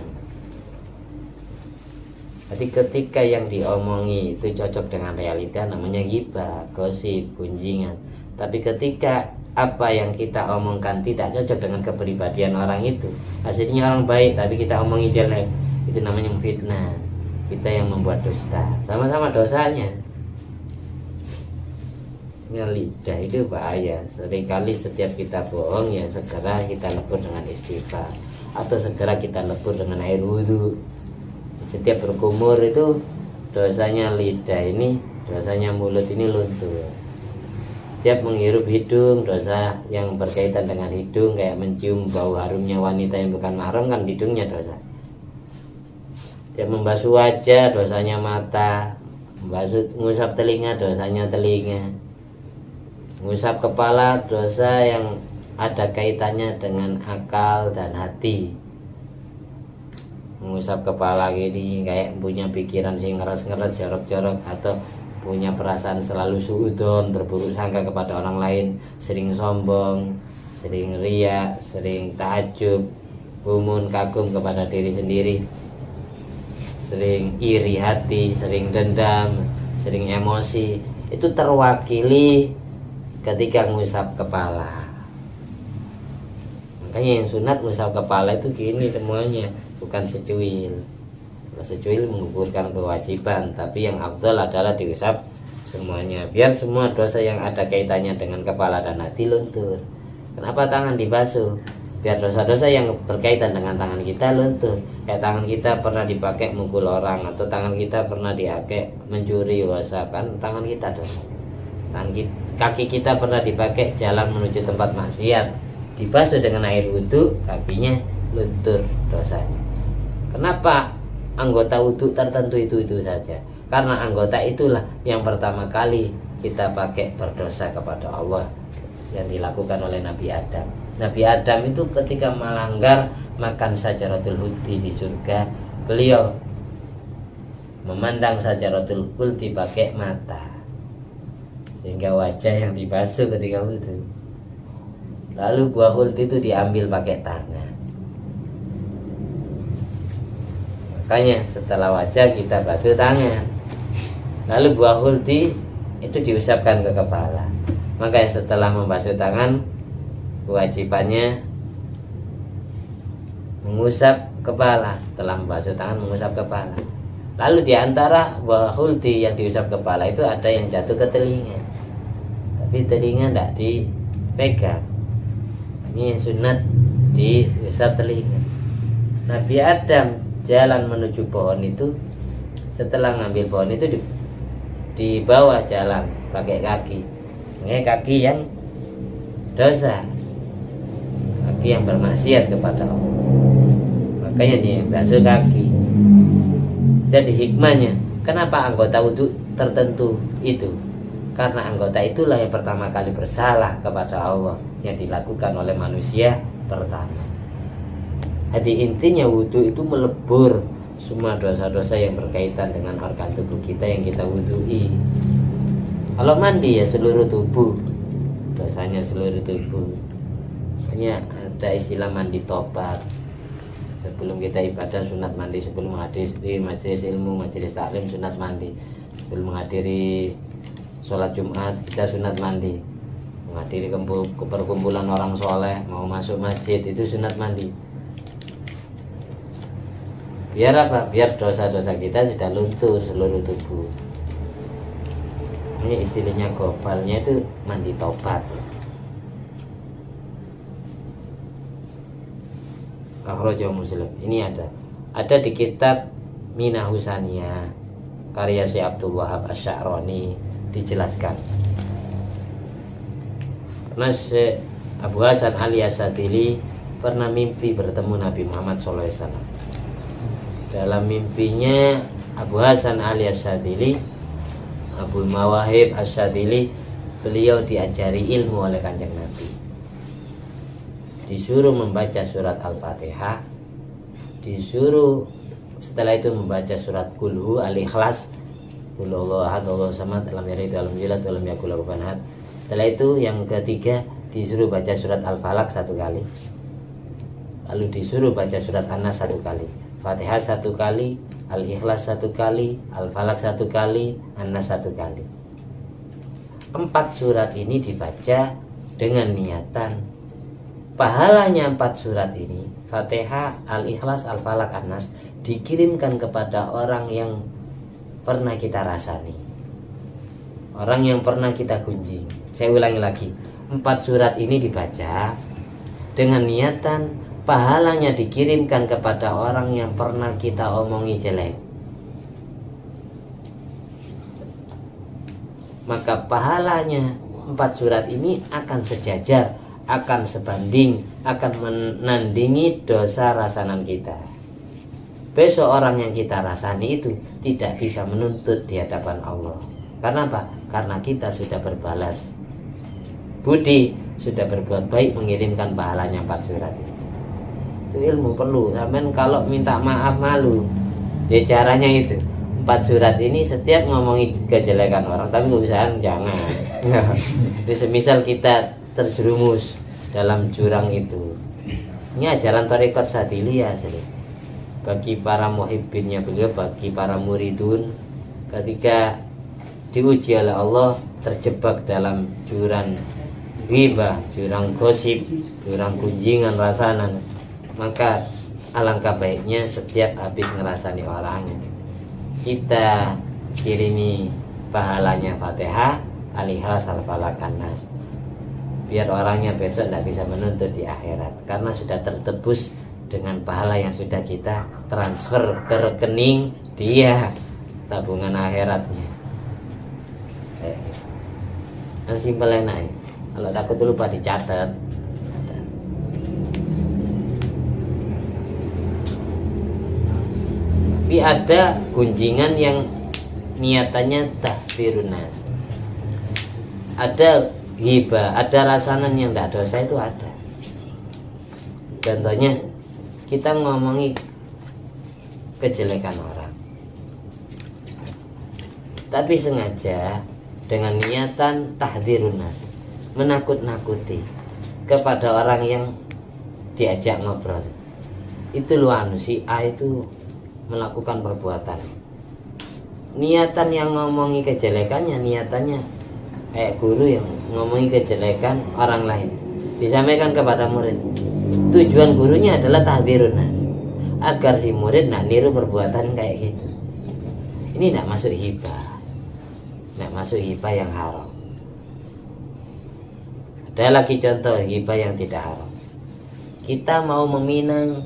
Jadi ketika yang diomongi itu cocok dengan realita, namanya hibah, gosip, gunjingan. Tapi ketika apa yang kita omongkan tidak cocok dengan kepribadian orang itu, aslinya orang baik tapi kita omongi jelek, itu namanya fitnah. Kita yang membuat dusta, sama-sama dosanya. Lidah itu bahaya. Seringkali setiap kita bohong, ya segera kita lebur dengan istighfar, atau segera kita lebur dengan air wudhu. Setiap berkumur itu dosanya lidah ini, dosanya mulut ini luntur. Setiap menghirup hidung, dosa yang berkaitan dengan hidung, kayak mencium bau harumnya wanita yang bukan mahram, kan hidungnya dosa. Setiap membasuh wajah, dosanya mata. Ngusap telinga, dosanya telinga. Ngusap kepala, dosa yang ada kaitannya dengan akal dan hati. Mengusap kepala gini kayak punya pikiran sing ngeres-ngeres, jorok-jorok, atau punya perasaan selalu suudon, berburuk sangka kepada orang lain, sering sombong, sering riya, sering takjub, gumun kagum kepada diri sendiri, sering iri hati, sering dendam, sering emosi. Itu terwakili ketika ngusap kepala. Makanya yang sunat ngusap kepala itu gini semuanya, bukan secuil. Secuil mengukurkan kewajiban, tapi yang afdal adalah diusap semuanya, biar semua dosa yang ada kaitannya dengan kepala dan hati luntur. Kenapa tangan dibasuh? Biar dosa-dosa yang berkaitan dengan tangan kita luntur. Kayak tangan kita pernah dipakai mukul orang, atau tangan kita pernah dipakai mencuri, kan tangan kita dosa. Kaki kita pernah dipakai jalan menuju tempat maksiat, dibasuh dengan air wudhu, kakinya luntur dosanya. Kenapa anggota wudhu tertentu itu saja? Karena anggota itulah yang pertama kali kita pakai berdosa kepada Allah, yang dilakukan oleh Nabi Adam. Nabi Adam itu ketika melanggar makan syajaratul khuldi di surga, beliau memandang syajaratul khuldi pakai mata, sehingga wajah yang dibasuh ketika wudhu. Lalu buah khuldi itu diambil pakai tangan. Makanya setelah wajah kita basuh tangan, lalu buah khuldi itu diusapkan ke kepala. Maka setelah membasuh tangan, kewajibannya mengusap kepala. Setelah membasuh tangan, mengusap kepala. Lalu diantara wahuldi yang diusap kepala itu ada yang jatuh ke telinga, tapi telinga tidak dipegang. Ini sunat diusap telinga. Nabi Adam jalan menuju pohon itu, setelah ngambil pohon itu di bawah jalan pakai kaki. Ini kaki yang dosa, kaki yang bermaksiat kepada Allah, makanya dia basuh kaki. Jadi hikmahnya, kenapa anggota wudhu tertentu itu? Karena anggota itulah yang pertama kali bersalah kepada Allah, yang dilakukan oleh manusia pertama. Jadi intinya wudhu itu melebur semua dosa-dosa yang berkaitan dengan organ tubuh kita yang kita wudhui. Kalau mandi ya seluruh tubuh, dosanya seluruh tubuh. Makanya ada istilah mandi tobat. Sebelum kita ibadah sunat mandi, sebelum hadis di majelis ilmu, majelis taklim sunat mandi, sebelum menghadiri sholat Jumat kita sunat mandi, menghadiri perkumpulan orang soleh, mau masuk masjid itu sunat mandi. Biar apa? Biar dosa-dosa kita sudah luntur seluruh tubuh. Ini istilahnya gobalnya itu mandi tobat. Akhrajahu Muslim. Ini ada di kitab Minah Husaniyah karya Syekh Abdul Wahab Asy-Sya'rani dijelaskan. Mas Abu Hasan Ali As-Sadili pernah mimpi bertemu Nabi Muhammad SAW. Dalam mimpinya Abu Hasan Ali As-Sadili, Abu Mawahib As-Sadili, beliau diajari ilmu oleh Kanjeng Nabi. Disuruh membaca surat Al-Fatihah, disuruh setelah itu membaca surat Qul Al-Ikhlas, Qul Huwallahu ahad, Allahu samad, lam yalid walam yulad walam yakul lahu kufuwan ahad. Setelah itu yang ketiga disuruh baca surat Al-Falaq 1 kali. Lalu disuruh baca surat An-Nas 1 kali, Fatihah 1 kali, Al-Ikhlas 1 kali, Al-Falaq 1 kali, An-Nas 1 kali. 4 surat ini dibaca dengan niatan pahalanya 4 surat ini, Fatihah, Al-Ikhlas, Al-Falaq, An-Nas, dikirimkan kepada orang yang pernah kita rasani, orang yang pernah kita gunjing. Saya ulangi lagi, 4 surat ini dibaca dengan niatan pahalanya dikirimkan kepada orang yang pernah kita omongi jelek. Maka pahalanya 4 surat ini akan sejajar, akan sebanding, akan menandingi dosa rasanan kita. Besok orang yang kita rasani itu tidak bisa menuntut di hadapan Allah. Karena apa? Karena kita sudah berbalas budi, sudah berbuat baik, mengirimkan pahalanya 4 surat itu. Itu ilmu perlu. Sampai kalau minta maaf malu, ya caranya itu 4 surat ini setiap ngomongi kejelekan orang, tapi keusahaan jangan. Jadi semisal kita terjerumus dalam jurang itu, ini ajaran Thariqat Sadiliyah bagi para muhibbinnya beliau, bagi para muridun, ketika diuji oleh Allah terjebak dalam jurang ghibah, jurang gosip, jurang kunjingan rasanan, maka alangkah baiknya setiap habis ngerasani orang kita kirimi pahalanya Fatihah, Al-Ikhlas, Al-Falaq, An-Nas, biar orangnya besok tidak bisa menuntut di akhirat, karena sudah tertebus dengan pahala yang sudah kita transfer ke rekening dia, tabungan akhiratnya. Simpel enak. Kalau takut lupa dicatat. Tapi ada gunjingan yang niatannya tahdzirun nas. Ada ghibah, ada rasanan yang tidak dosa, itu ada. Contohnya kita ngomongi kejelekan orang, tapi sengaja dengan niatan tahdzirun nas, menakut-nakuti kepada orang yang diajak ngobrol. Itu luanu si A itu melakukan perbuatan, niatan yang ngomongi kejelekannya, niatannya kayak guru yang ngomongi kejelekan orang lain, disampaikan kepada murid. Tujuan gurunya adalah tahdzirun nas, agar si murid nak niru perbuatan kayak gitu. Ini tidak masuk hibah, tidak masuk hibah yang haram. Ada lagi contoh hibah yang tidak haram. Kita mau meminang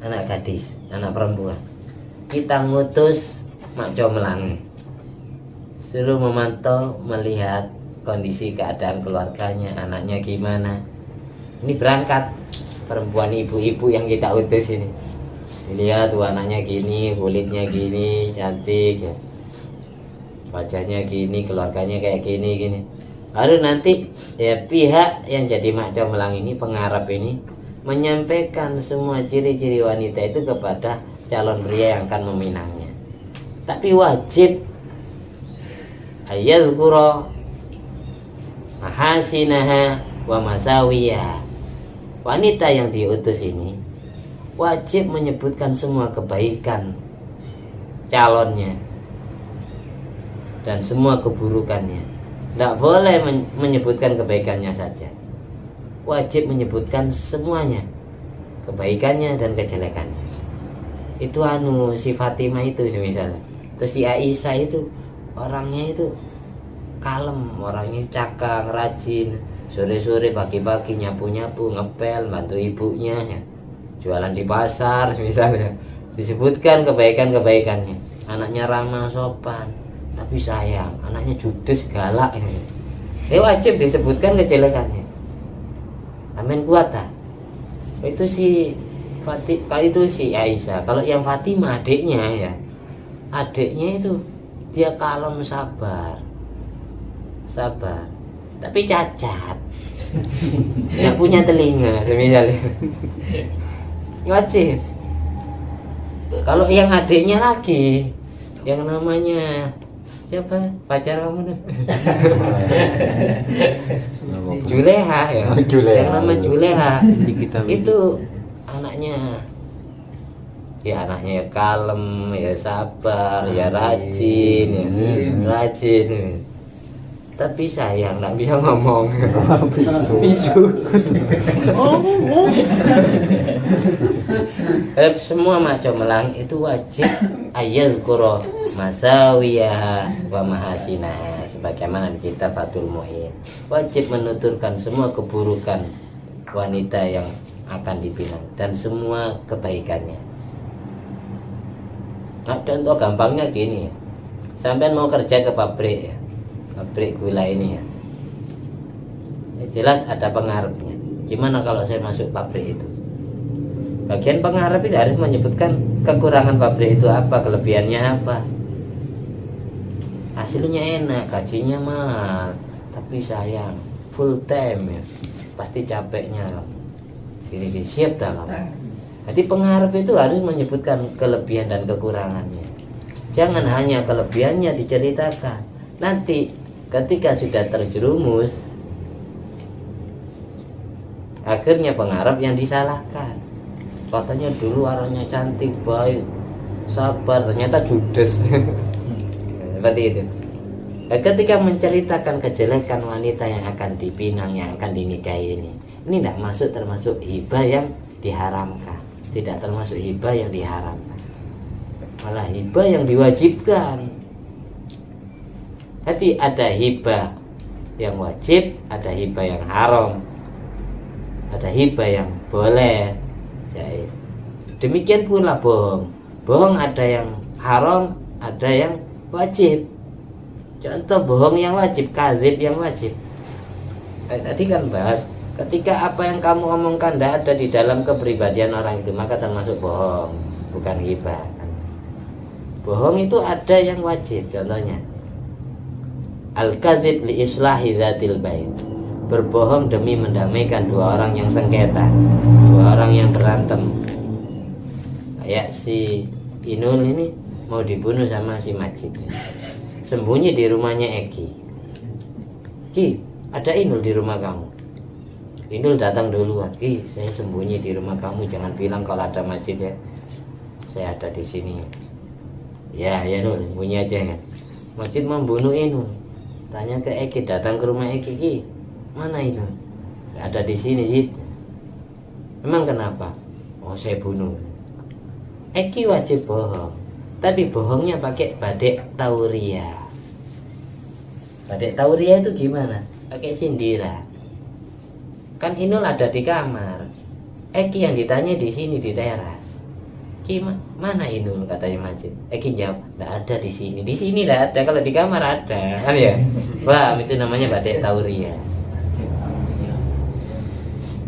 anak gadis, anak perempuan, kita ngutus mak comelangi, suruh memantau, melihat kondisi keadaan keluarganya, anaknya gimana. Ini berangkat perempuan ibu-ibu yang kita utus ini, lihat tuh anaknya gini, kulitnya gini, cantik ya, wajahnya gini, keluarganya kayak gini. Lalu nanti ya pihak yang jadi mak comelang ini, pengarap ini, menyampaikan semua ciri-ciri wanita itu kepada calon pria yang akan meminangnya. Tapi wajib ayadzkura mahasinaha wa masawiya. Wanita yang diutus ini wajib menyebutkan semua kebaikan calonnya dan semua keburukannya. Tidak boleh menyebutkan kebaikannya saja, wajib menyebutkan semuanya, kebaikannya dan kejelekannya. Itu si Fatimah itu misalnya. Terus si Aisyah itu orangnya itu kalem, orangnya cakang, rajin, sore-sore pagi-pagi nyapu-nyapu, ngepel, bantu ibunya ya, jualan di pasar misalnya. Disebutkan kebaikan-kebaikannya. Anaknya ramah, sopan, tapi sayang, anaknya judes, galak ya. Wajib disebutkan kejelekannya. Amin, kuat tak? Itu si Aisyah. Kalau yang Fatimah adiknya ya, adiknya itu dia kalem, sabar, tapi cacat, nggak punya telinga misalnya. Wajib. Kalau yang adiknya lagi, yang namanya siapa pacar kamu nih? Juleha ya. Yang nama Juleha itu anaknya ya kalem, ya sabar, ya rajin, tapi sayang nggak bisa ngomong. Bisu. Semua mak comelang itu wajib ayadzkura masawiya wa mahasina, sebagaimana di kitab Fathul Mu'in. Wajib menuturkan semua keburukan wanita yang akan dipinang dan semua kebaikannya. Nah, contoh gampangnya gini, sampai mau kerja ke pabrik ya, pabrik gula ini ya, jelas ada pengarepnya. Gimana kalau saya masuk pabrik itu? Bagian pengarep itu harus menyebutkan kekurangan pabrik itu apa, kelebihannya apa. Hasilnya enak, gajinya mahal, tapi sayang full time ya, pasti capeknya. Gini siap dah kamu. Jadi pengarep itu harus menyebutkan kelebihan dan kekurangannya. Jangan hanya kelebihannya diceritakan. Nanti ketika sudah terjerumus, akhirnya pengarep yang disalahkan. Katanya dulu orangnya cantik, baik, sabar, ternyata judes. Seperti itu. Dan ketika menceritakan kejelekan wanita yang akan dipinang, yang akan dinikahi ini tidak masuk termasuk hibah yang diharamkan, tidak termasuk hibah yang diharamkan, malah hibah yang diwajibkan. Jadi ada hibah yang wajib, ada hibah yang haram, ada hibah yang boleh, jaiz. Demikian pula bohong ada yang haram, ada yang wajib. Contoh bohong yang wajib, kadzib yang wajib. Tadi kan bahas, ketika apa yang kamu omongkan tidak ada di dalam kepribadian orang itu, maka termasuk bohong, bukan ghibah. Bohong itu ada yang wajib, contohnya al-kadzib li islahi dzatil bait, berbohong demi mendamaikan dua orang yang sengketa, dua orang yang berantem. Kayak si Inul ini mau dibunuh sama si Majid, sembunyi di rumahnya Eki. Ki, ada Inul di rumah kamu. Inul datang duluan. Saya sembunyi di rumah kamu, jangan bilang kalau ada Majid ya. Saya ada di sini. Ya Nul, sembunyi aja kan. Majid membunuh Inul. Tanya ke Eki, datang ke rumah Eki, Ki, mana Inul? Gak ada di sini, Jid. Emang kenapa? Oh, saya bunuh. Eki wajib bohong, tapi bohongnya pakai badek tauria. Badek tauria itu gimana? Pakai sindiran. Kan Inul ada di kamar, Eki yang ditanya di sini di teras. Ki, mana Inul, katanya Majid. Eki jawab, nggak ada di sini. Di sini nggak ada, kalau di kamar ada, kan ya? Wah, itu namanya badek tauria.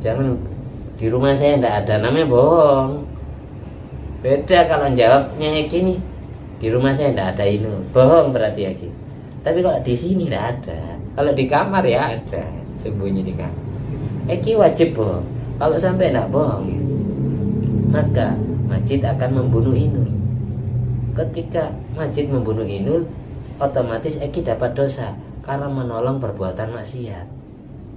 Jangan di rumah saya nggak ada, namanya bohong. Beda kalau jawabnya Eki nih, di rumah saya nggak ada Inul, bohong berarti Eki. Tapi kalau di sini nggak ada, kalau di kamar ya ada, sembunyi di kamar. Eki wajib bohong. Kalau sampai nggak bohong, maka Majid akan membunuh Inul. Ketika Majid membunuh Inul, otomatis Eki dapat dosa karena menolong perbuatan maksiat,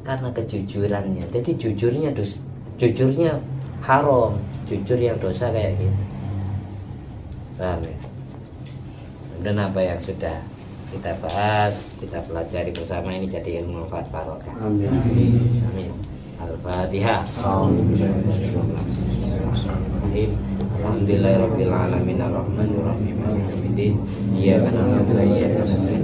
karena kejujurannya. Jadi jujurnya haram, jujur yang dosa kayak gitu. Paham ya? Dan apa yang sudah kita bahas, kita pelajari bersama ini jadi ilmu manfaat barokah. Amin. Amin. Al-Fatihah. Alhamdulillahirabbil alamin arrahmanir rahim maliki yaumiddin. Iyyaka na'budu wa iyyaka nasta'in.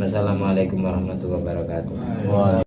Assalamualaikum warahmatullahi wabarakatuh.